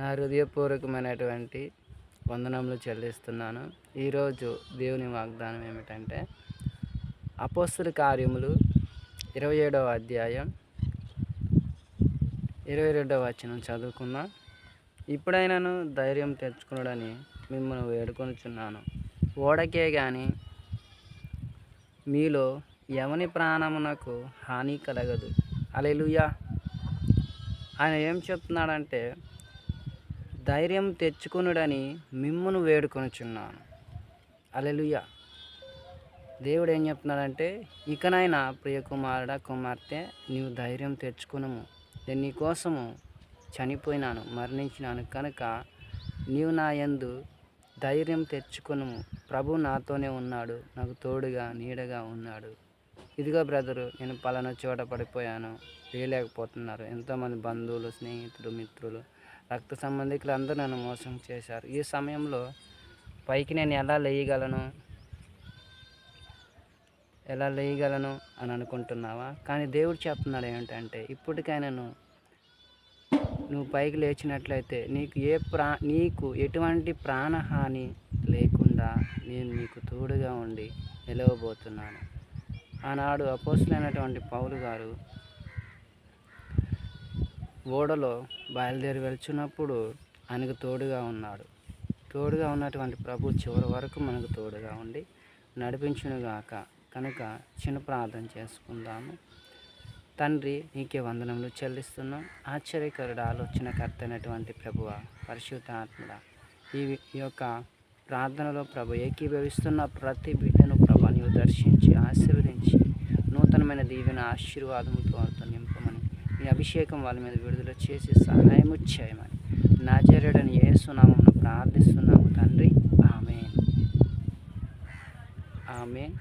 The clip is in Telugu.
నా హృదయపూర్వకమైనటువంటి వందనములు చెల్లిస్తున్నాను. ఈరోజు దేవుని వాగ్దానం ఏమిటంటే, అపోస్తలుల కార్యములు 27వ అధ్యాయం 22వ వచనం చదువుకుందాం. ఇప్పుడైనను ధైర్యం తెచ్చుకొనుడని మిమ్మల్ని వేడుకొనుచున్నాను. ఓడకే గాని మీలో ఎవని ప్రాణమునకు హాని కలగదు. హల్లెలూయా. ఆయన ఏం చెప్తున్నాడంటే, ధైర్యం తెచ్చుకొనుడని మిమ్మును వేడుకొనుచున్నాను. హల్లెలూయా. దేవుడు ఏం చెప్తున్నాడంటే, ఇకనైనా ప్రియ కుమారుడా కుమార్తె, నీవు ధైర్యం తెచ్చుకొనుము. నేను నీ కోసము చనిపోయినాను, మరణించినాను కనుక నీవు నా యందు ధైర్యం తెచ్చుకొనుము. ప్రభు నాతోనే ఉన్నాడు, నాకు తోడుగా నీడగా ఉన్నాడు. ఇదిగో బ్రదరు, నేను పలానా చోట పడిపోయాను, లేలేకపోతున్నారు. ఎంతోమంది బంధువులు, స్నేహితులు, మిత్రులు, రక్త సంబంధికులు అందరూ నన్ను మోసం చేశారు. ఈ సమయంలో పైకి నేను ఎలా లేయగలను అని అనుకుంటున్నావా? కానీ దేవుడు చెప్తున్నాడు ఏంటంటే, ఇప్పటికైనా నువ్వు పైకి లేచినట్లయితే నీకు ఎటువంటి ప్రాణహాని లేకుండా నేను నీకు తోడుగా ఉండి నిలవబోతున్నాను. ఆనాడు అపోస్తలుడైనటువంటి పౌలు గారు ఓడలో బయలుదేరి వెళ్తున్నప్పుడు ఆయనకు తోడుగా ఉన్నాడు. తోడుగా ఉన్నటువంటి ప్రభు చివరి వరకు మనకు తోడుగా ఉండి నడిపించునుగాక. కనుక చిన్న ప్రార్థన చేసుకుందాము. తండ్రి, నీకే వందనములు చెల్లిస్తున్నాం. ఆశ్చర్యకరుడు, ఆలోచనకర్త అయినటువంటి ప్రభువ, పరిశుద్ధాత్ముడా, ఈ యొక్క ప్రార్థనలో ప్రభు ఏకీభవిస్తున్న ప్రతి బిడ్డను ప్రభు నీవు దర్శించి ఆశీర్వదించి నూతనమైన దీవెన ఆశీర్వాదముతో వారితో నింపమని, నీ అభిషేకం వాళ్ళ మీద విడుదల చేసి సహాయము చేయమని నజరేయుడైన యేసు నామమున ప్రార్థిస్తున్నాము తండ్రి. ఆమేన్. ఆమేన్.